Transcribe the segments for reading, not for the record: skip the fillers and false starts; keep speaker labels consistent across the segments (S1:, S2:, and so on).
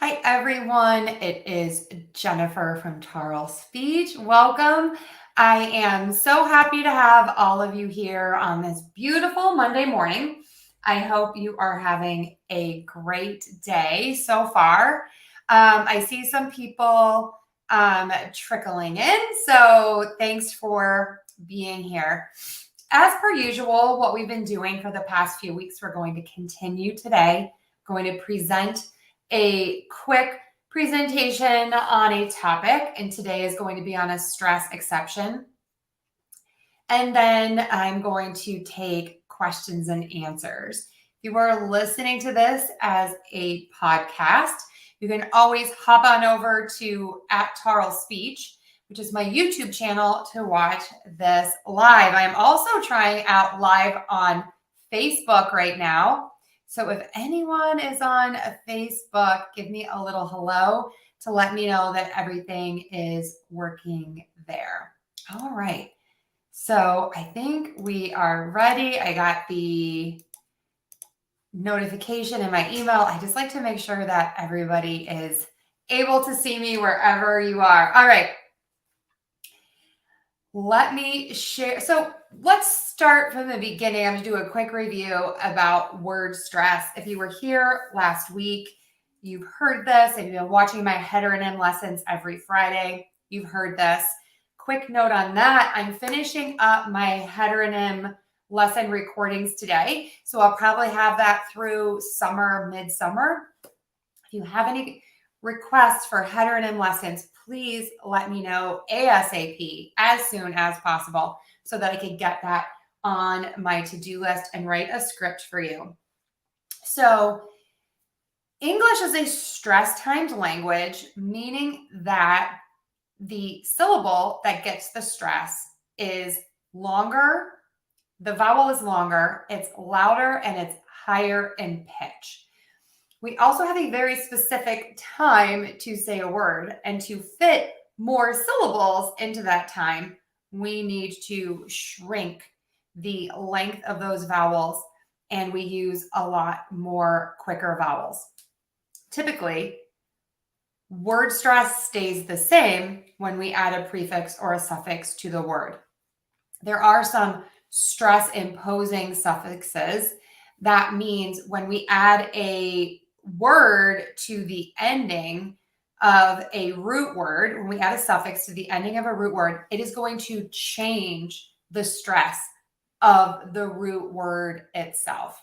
S1: Hi, everyone. It is Jennifer from Tarle Speech. Welcome. I am so happy to have all of you here on this beautiful Monday morning. I hope you are having a great day so far. I see some people trickling in, so thanks for being here. As per usual, what we've been doing for the past few weeks, we're going to continue today. Going to present a quick presentation on a topic, and today is going to be on a stress exception. And then I'm going to take questions and answers. If you are listening to this as a podcast, you can always hop on over to @Tarle Speech, which is my YouTube channel, to watch this live. I am also trying out live on Facebook right now. So if anyone is on Facebook, give me a little hello to let me know that everything is working there. All right. So I think we are ready. I got the notification in my email. I just like to make sure that everybody is able to see me wherever you are. All right. Let me share. So let's start from the beginning. I'm going to do a quick review about word stress. If you were here last week, you've heard this. If you've been watching my heteronym lessons every Friday, you've heard this. Quick note on that. I'm finishing up my heteronym lesson recordings today. So I'll probably have that through summer, midsummer. If you have any requests for heteronym lessons, please let me know ASAP, as soon as possible, so that I can get that on my to-do list and write a script for you. So English is a stress-timed language, meaning that the syllable that gets the stress is longer, the vowel is longer, it's louder, and it's higher in pitch. We also have a very specific time to say a word, and to fit more syllables into that time, we need to shrink the length of those vowels, and we use a lot more quicker vowels. Typically, word stress stays the same when we add a prefix or a suffix to the word. There are some stress-imposing suffixes. That means when we add a word to the ending of a root word, when we add a suffix to the ending of a root word, it is going to change the stress of the root word itself.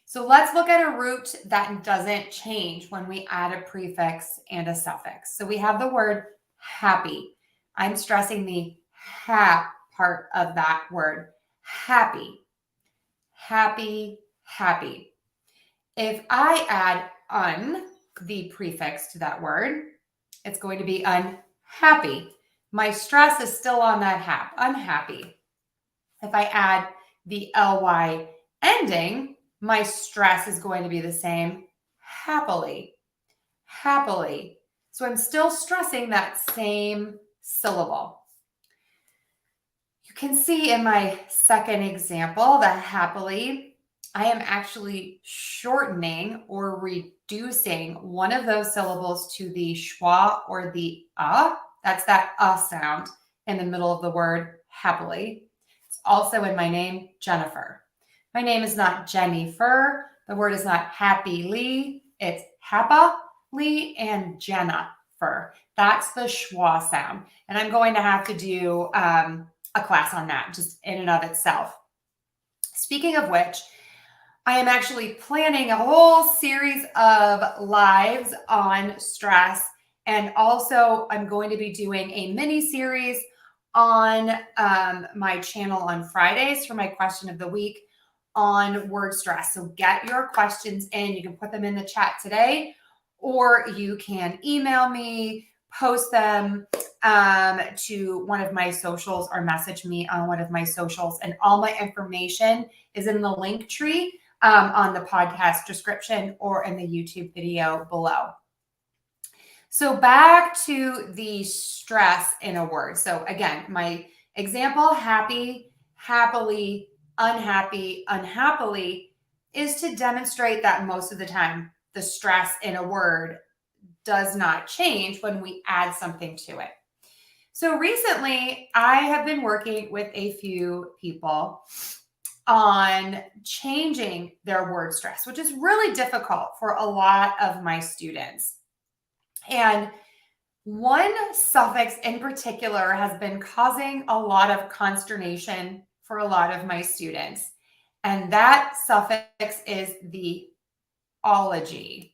S1: So let's look at a root that doesn't change when we add a prefix and a suffix. So we have the word happy. I'm stressing the ha part of that word. Happy, happy, happy. If I add un, the prefix to that word, it's going to be unhappy. My stress is still on that unhappy. If I add the ly ending, my stress is going to be the same, happily, happily. So I'm still stressing that same syllable. You can see in my second example that happily, I am actually shortening or reducing one of those syllables to the schwa or the That's that sound in the middle of the word happily. It's also in my name, Jennifer. My name is not Jennifer. The word is not happily. It's happily and Jennifer. That's the schwa sound. And I'm going to have to do a class on that just in and of itself. Speaking of which, I am actually planning a whole series of lives on stress. And also I'm going to be doing a mini series on my channel on Fridays for my question of the week on word stress. So get your questions in. You can put them in the chat today, or you can email me, post them to one of my socials, or message me on one of my socials. And all my information is in the link tree on the podcast description or in the YouTube video below. So back to the stress in a word. So again, my example, happy, happily, unhappy, unhappily, is to demonstrate that most of the time the stress in a word does not change when we add something to it. So recently, I have been working with a few people on changing their word stress, which is really difficult for a lot of my students. And one suffix in particular has been causing a lot of consternation for a lot of my students. And that suffix is the ology.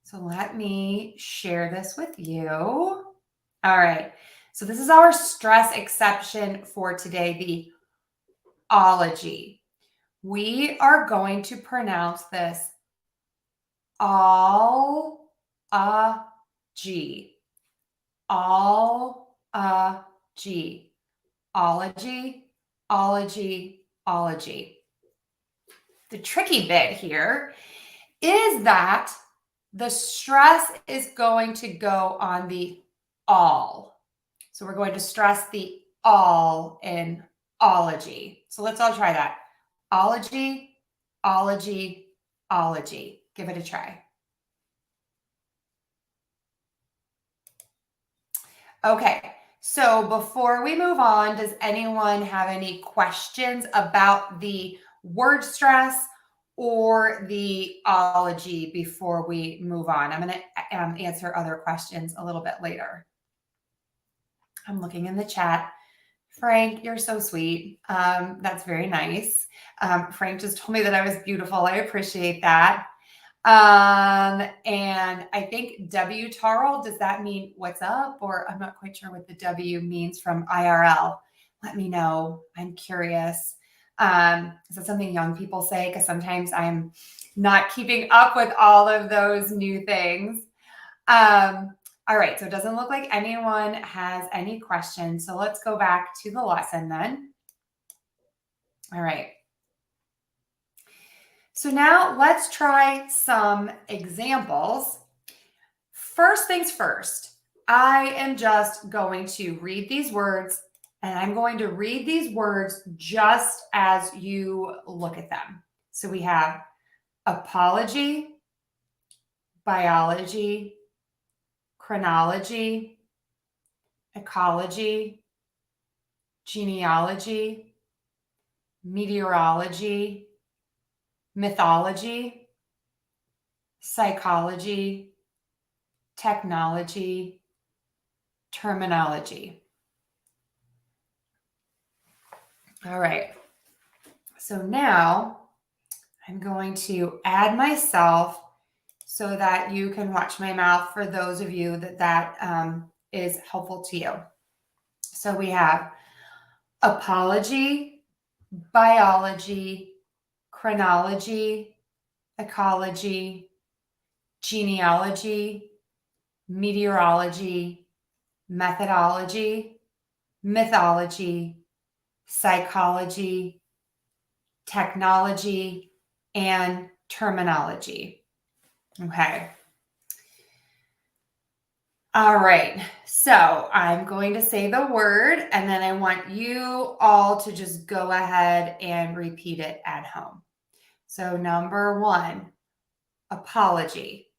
S1: So let me share this with you. All right. So this is our stress exception for today, the ology. We are going to pronounce this all-a-g. All-a-g. Ology, ology, ology. The tricky bit here is that the stress is going to go on the all. So we're going to stress the all in ology. So let's all try that. Ology, ology, ology. Give it a try. Okay, so before we move on, does anyone have any questions about the word stress or the ology before we move on? I'm going to answer other questions a little bit later. I'm looking in the chat. Frank, you're so sweet. That's very nice. Frank just told me that I was beautiful. I appreciate that. And I think W Tarle, does that mean what's up? Or I'm not quite sure what the W means from IRL. Let me know. I'm curious. Is that something young people say? Because sometimes I'm not keeping up with all of those new things. All right, so it doesn't look like anyone has any questions. So let's go back to the lesson then. All right. So now let's try some examples. First things first, I am just going to read these words, and I'm going to read these words just as you look at them. So we have apology, biology, chronology, ecology, genealogy, meteorology, mythology, psychology, technology, terminology. All right. So now I'm going to add myself so that you can watch my mouth for those of you that is helpful to you. So we have apology, biology, chronology, ecology, genealogy, meteorology, methodology, mythology, psychology, technology, and terminology. Okay. All right. So I'm going to say the word, and then I want you all to just go ahead and repeat it at home. So number 1, apology.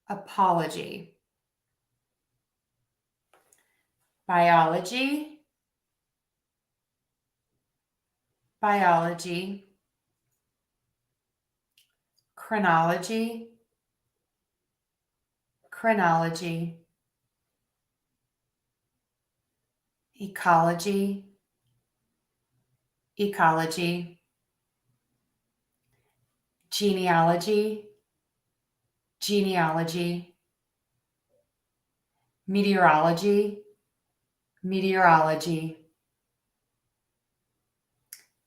S1: Apology. Biology. Biology. Chronology. Chronology. Ecology. Ecology. Genealogy. Genealogy. Meteorology. Meteorology.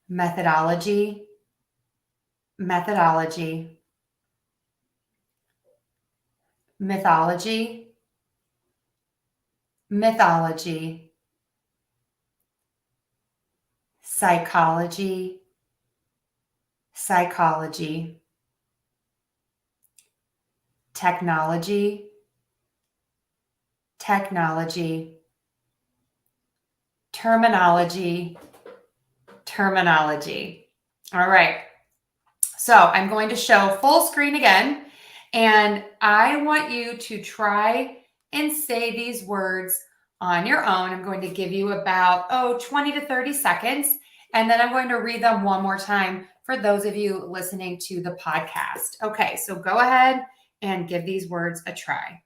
S1: Methodology. Methodology. Mythology. Mythology. Psychology. Psychology. Technology. Technology. Terminology. Terminology. All right. So I'm going to show full screen again, and I want you to try and say these words on your own. I'm going to give you about 20 to 30 seconds, and then I'm going to read them one more time for those of you listening to the podcast. Okay, so go ahead and give these words a try.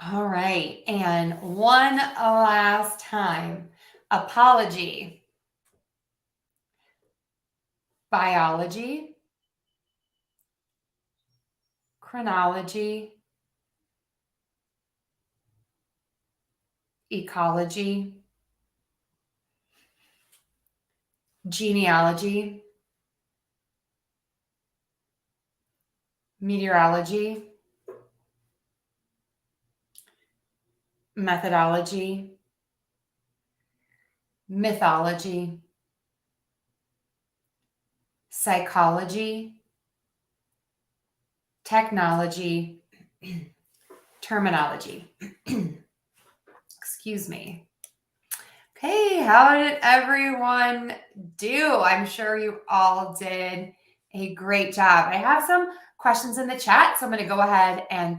S1: All right, and one last time. Apology, biology, chronology, ecology, genealogy, meteorology, methodology, mythology, psychology, technology, terminology. Excuse me. Okay, how did everyone do? I'm sure you all did a great job. I have some questions in the chat, so I'm going to go ahead and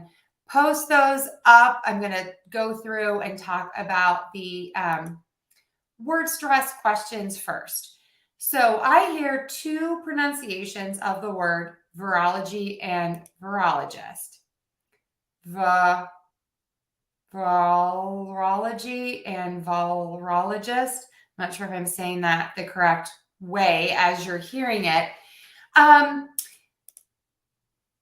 S1: post those up. I'm going to go through and talk about the word stress questions first. So I hear two pronunciations of the word virology and virologist. Virology and virologist. I'm not sure if I'm saying that the correct way as you're hearing it.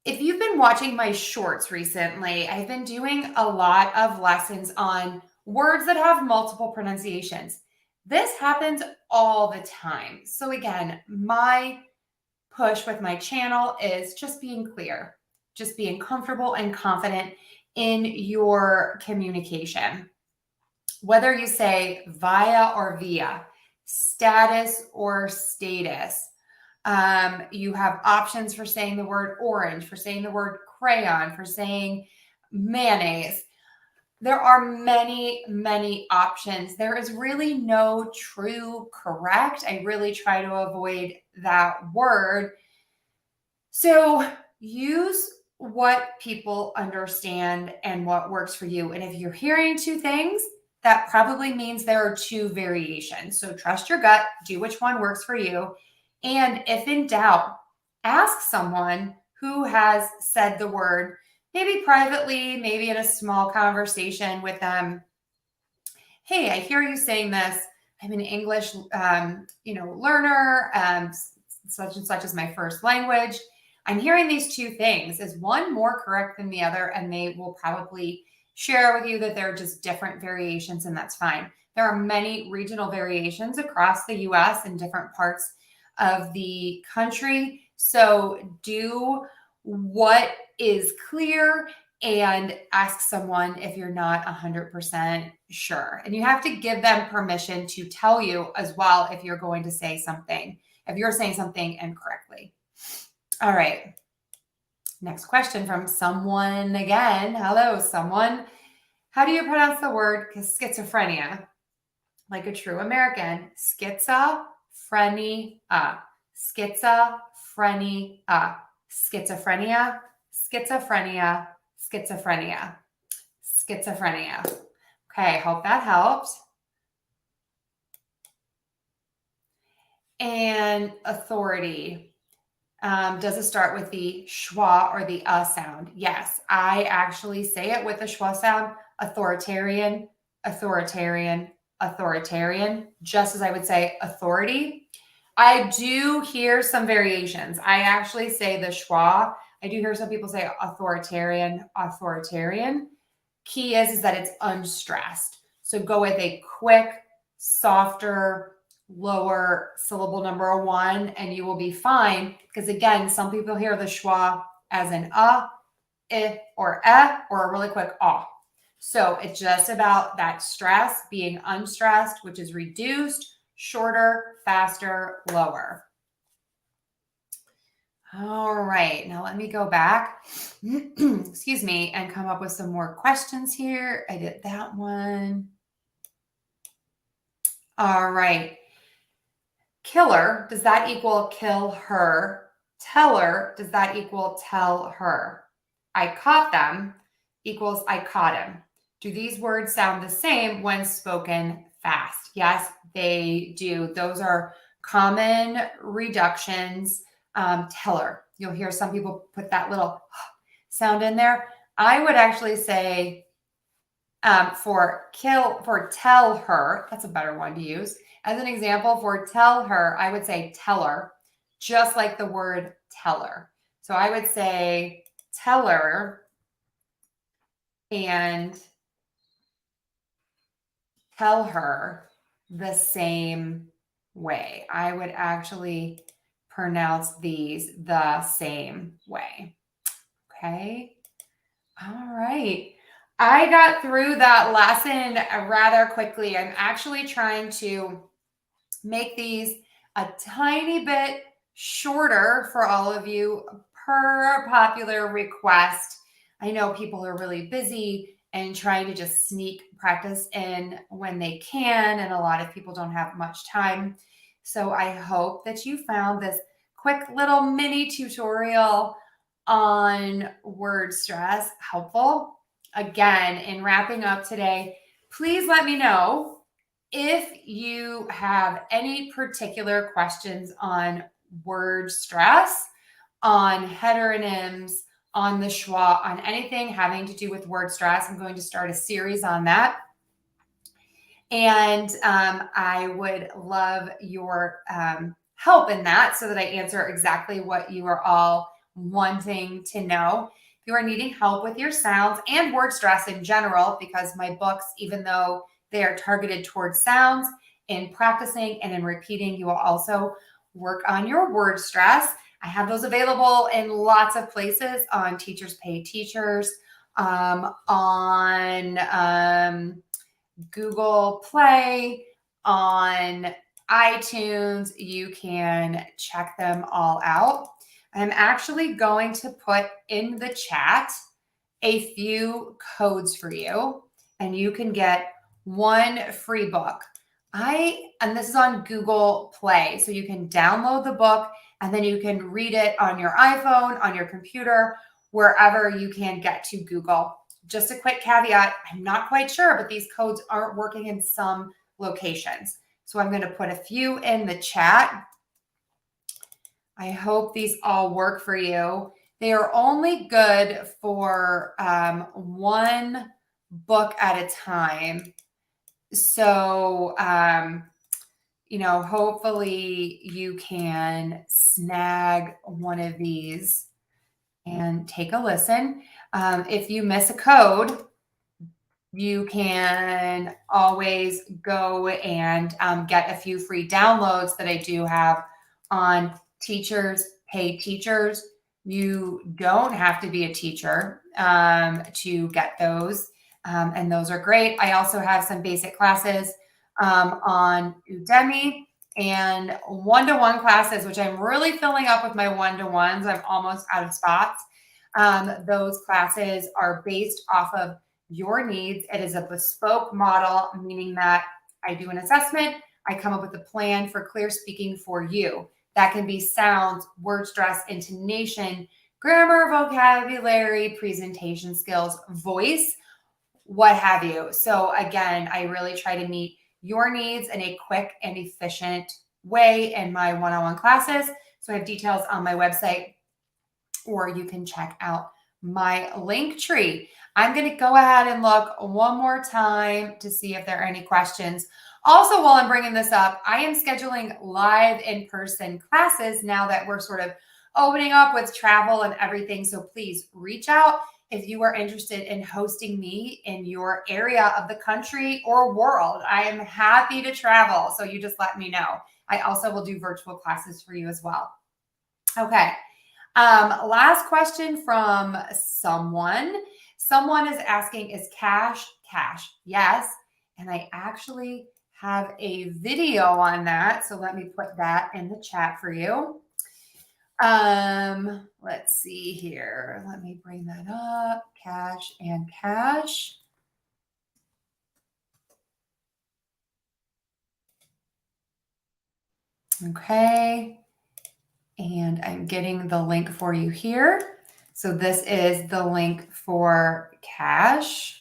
S1: If you've been watching my shorts recently, I've been doing a lot of lessons on words that have multiple pronunciations. This happens all the time. So again, my push with my channel is just being clear, just being comfortable and confident in your communication. Whether you say via or via, status or status, you have options for saying the word orange, for saying the word crayon, for saying mayonnaise. There are many, many options. There is really no true correct. I really try to avoid that word. So use what people understand and what works for you. And if you're hearing two things, that probably means there are two variations. So trust your gut, do which one works for you. And if in doubt, ask someone who has said the word, maybe privately, maybe in a small conversation with them. Hey, I hear you saying this. I'm an English, learner. Such and such is my first language. I'm hearing these two things. Is one more correct than the other? And they will probably share with you that they're just different variations, and that's fine. There are many regional variations across the US and different parts of the country. So do what is clear and ask someone if you're not 100% sure. And you have to give them permission to tell you as well if you're going to say something, if you're saying something incorrectly. All right. Next question from someone again. Hello, someone. How do you pronounce the word schizophrenia? Like a true American. Schizophrenia. Schizophrenia. Schizophrenia. Schizophrenia. Schizophrenia. Schizophrenia. Okay, hope that helps. And authority. Does it start with the schwa or the sound? Yes, I actually say it with the schwa sound. Authoritarian, authoritarian, authoritarian, just as I would say authority. I do hear some variations. I actually say the schwa. I do hear some people say authoritarian, authoritarian. Key is that it's unstressed. So go with a quick, softer, lower syllable number one, and you will be fine. Because again, some people hear the schwa as an I, or or a really quick ah. So it's just about that stress being unstressed, which is reduced, shorter, faster, lower. All right, now let me go back, excuse me, and come up with some more questions here. I did that one. All right. Killer, does that equal kill her? Teller, does that equal tell her? I caught them equals I caught him. Do these words sound the same when spoken fast? Yes, they do. Those are common reductions. Teller, you'll hear some people put that little sound in there. I would actually say for tell her, that's a better one to use. As an example, for tell her, I would say teller, just like the word teller. So I would say teller and tell her the same way. I would actually pronounce these the same way. Okay. All right. I got through that lesson rather quickly. I'm actually trying to make these a tiny bit shorter for all of you per popular request. I know people are really busy and trying to just sneak practice in when they can, and a lot of people don't have much time. So I hope that you found this quick little mini tutorial on word stress helpful. Again, in wrapping up today, please let me know if you have any particular questions on word stress, on heteronyms, on the schwa, on anything having to do with word stress. I'm going to start a series on that. And I would love your help in that so that I answer exactly what you are all wanting to know. If you are needing help with your sounds and word stress in general, because my books, even though they are targeted towards sounds, in practicing and in repeating, you will also work on your word stress. I have those available in lots of places on Teachers Pay Teachers, on Google Play, on iTunes. You can check them all out. I'm actually going to put in the chat a few codes for you, and you can get one free book. And this is on Google Play, so you can download the book and then you can read it on your iPhone, on your computer, wherever you can get to Google. Just a quick caveat, I'm not quite sure, but these codes aren't working in some locations. So I'm going to put a few in the chat. I hope these all work for you. They are only good for one book at a time. So, hopefully you can snag one of these and take a listen. If you miss a code, you can always go and get a few free downloads that I do have on Teachers Pay Teachers. You don't have to be a teacher to get those, and those are great. I also have some basic classes on Udemy and one-to-one classes, which I'm really filling up with my one-to-ones. I'm almost out of spots. Those classes are based off of your needs. It is a bespoke model, meaning that I do an assessment, I come up with a plan for clear speaking for you. That can be sounds, word stress, intonation, grammar, vocabulary, presentation skills, voice, what have you. So again, I really try to meet your needs in a quick and efficient way in my one-on-one classes. So I have details on my website, or you can check out my link tree. I'm going to go ahead and look one more time to see if there are any questions. Also, while I'm bringing this up, I am scheduling live in-person classes now that we're sort of opening up with travel and everything. So please reach out if you are interested in hosting me in your area of the country or world. I am happy to travel, so you just let me know. I also will do virtual classes for you as well. Okay. Last question from someone. Someone is asking, is cash cash? Yes. And I actually have a video on that. So let me put that in the chat for you. Let's see here. Let me bring that up. Cash and cash. Okay. And I'm getting the link for you here. So this is the link for cash.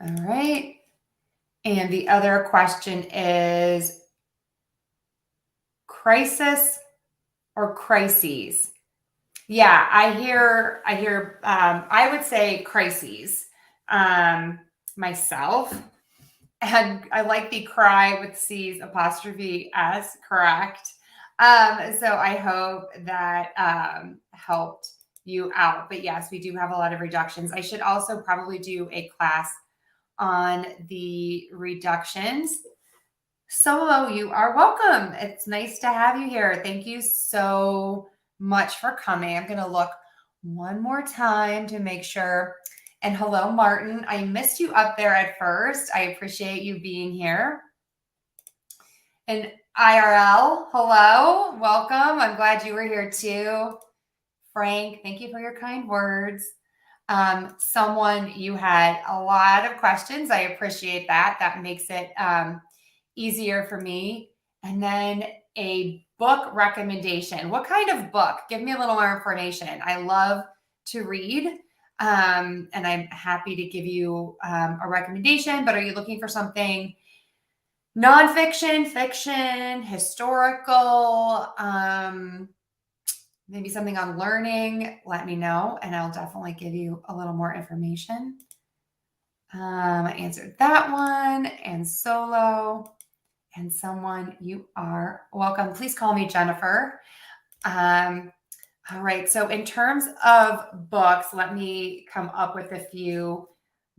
S1: All right. And the other question is crisis or crises? Yeah, I hear, I would say crises, myself. And I like the cry with C's apostrophe S, correct. So I hope that helped you out. But yes, we do have a lot of reductions. I should also probably do a class on the reductions. Solo, you are welcome. It's nice to have you here. Thank you so much for coming. I'm going to look one more time to make sure. And hello, Martin. I missed you up there at first. I appreciate you being here. And IRL, hello, welcome. I'm glad you were here too. Frank, thank you for your kind words. Someone, you had a lot of questions. I appreciate that. That makes it easier for me. And then a book recommendation. What kind of book? Give me a little more information. I love to read, and I'm happy to give you a recommendation, but are you looking for something nonfiction, fiction, historical, maybe something on learning? Let me know, and I'll definitely give you a little more information. I answered that one, and solo. And someone, you are welcome. Please call me Jennifer. All right. So in terms of books, let me come up with a few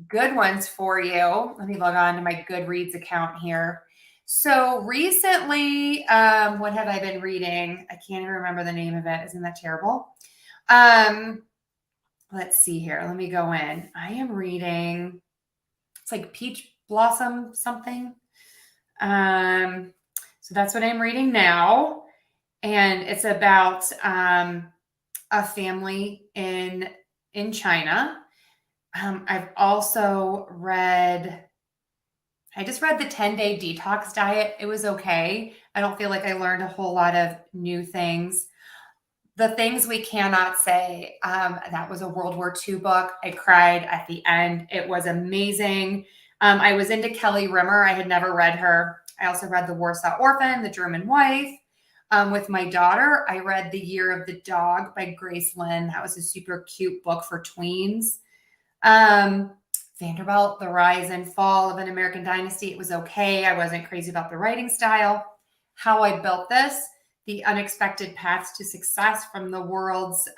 S1: good ones for you. Let me log on to my Goodreads account here. So recently, what have I been reading? I can't even remember the name of it. Isn't that terrible? Let's see here. Let me go in. I am reading, it's like Peach Blossom something. So that's what I'm reading now. And it's about a family in China. I've also I just read the 10-day detox diet. It was okay. I don't feel like I learned a whole lot of new things. The Things We Cannot Say, that was a World War II book. I cried at the end. It was amazing. I was into Kelly Rimmer. I had never read her. I also read The Warsaw Orphan, The German Wife. With my daughter, I read The Year of the Dog by Grace Lynn. That was a super cute book for tweens. Vanderbilt, The Rise and Fall of an American Dynasty. It was okay. I wasn't crazy about the writing style. How I Built This, The Unexpected Paths to Success from the world's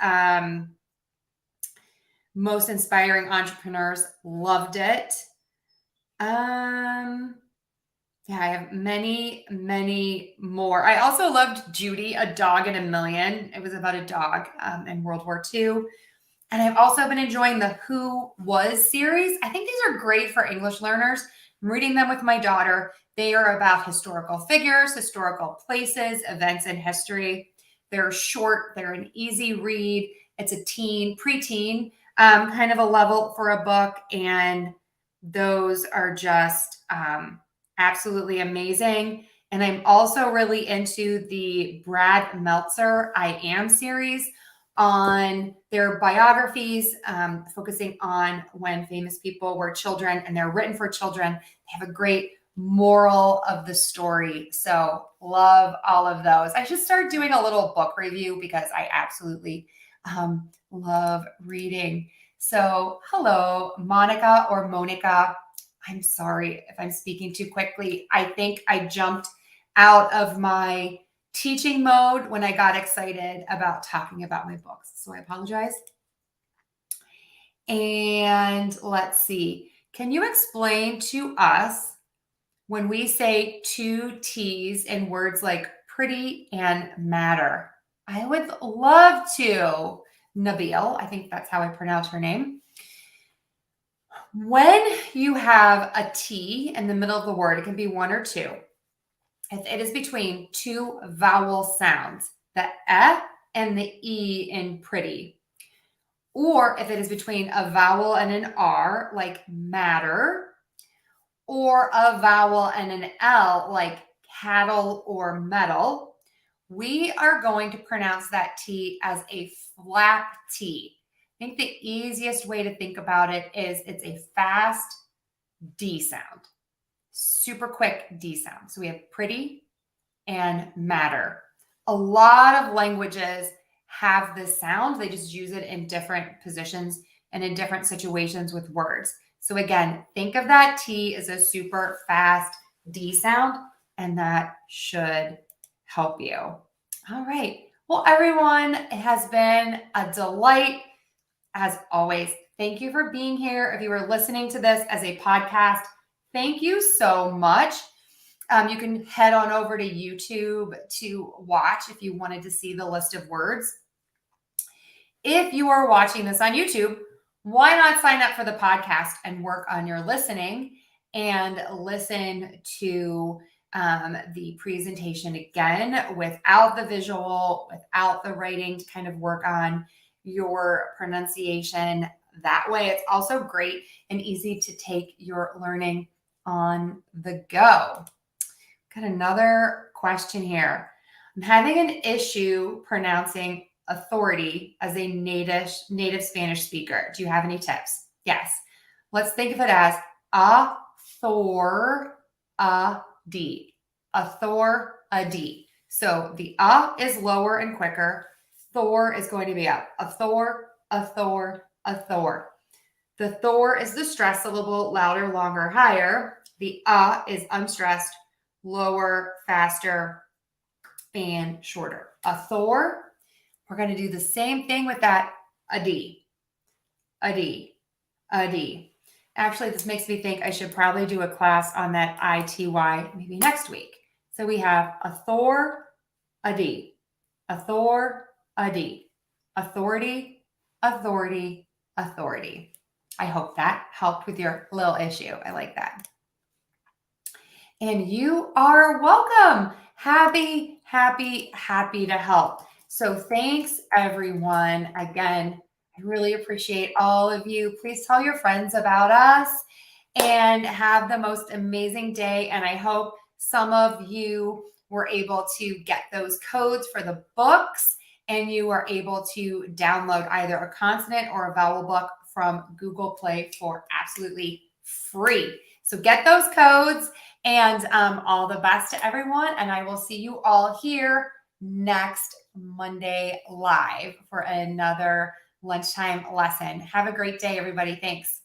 S1: most inspiring entrepreneurs. Loved it. Yeah, I have many, many more. I also loved Judy, A Dog in a Million. It was about a dog in World War II. And I've also been enjoying the Who Was series. I think these are great for English learners. I'm reading them with my daughter. They are about historical figures, historical places, events in history. They're short. They're an easy read. It's a preteen kind of a level for a book. And those are just absolutely amazing. And I'm also really into the Brad Meltzer I Am series on their biographies, focusing on when famous people were children, and they're written for children. They have a great moral of the story. So love all of those. I should start doing a little book review because I absolutely love reading. So hello, Monica or Monica. I'm sorry if I'm speaking too quickly. I think I jumped out of my teaching mode when I got excited about talking about my books. So I apologize. And let's see. Can you explain to us when we say two T's in words like pretty and matter? I would love to. Nabil, I think that's how I pronounce her name. when you have a T in the middle of the word, it can be one or two. If it is between two vowel sounds, the and the E in pretty, or if it is between a vowel and an R, like matter, or a vowel and an L, like cattle or metal, we are going to pronounce that T as a flap T. I think the easiest way to think about it is it's a fast D sound, super quick D sound. So we have pretty and matter. A lot of languages have this sound. They just use it in different positions and in different situations with words. So again, think of that T as a super fast D sound, and that should help you. All right. Well, everyone, it has been a delight as always. Thank you for being here. If you were listening to this as a podcast, thank you so much. You can head on over to YouTube to watch if you wanted to see the list of words. If you are watching this on YouTube, why not sign up for the podcast and work on your listening and listen to the presentation again without the visual, without the writing, to kind of work on your pronunciation. That way, it's also great and easy to take your learning on the go. Got another question here. I'm having an issue pronouncing authority as a native Spanish speaker. Do you have any tips? Yes. Let's think of it as author-a-d. Author-a-d. So the is lower and quicker. Thor is going to be up. Author, author, author. The Thor is the stress syllable, louder, longer, higher. The is unstressed, lower, faster, and shorter. Author. We're going to do the same thing with that a-d. A-d. A-d. Actually, this makes me think I should probably do a class on that I-T-Y maybe next week. So we have author, a-d. Author, a-d. Authority, authority, authority. I hope that helped with your little issue. I like that. And you are welcome. Happy, happy, happy to help. So thanks, everyone. Again, I really appreciate all of you. Please tell your friends about us and have the most amazing day. And I hope some of you were able to get those codes for the books and you are able to download either a consonant or a vowel book from Google Play for absolutely free. So get those codes, and all the best to everyone. And I will see you all here next Monday live for another lunchtime lesson. Have a great day, everybody. Thanks.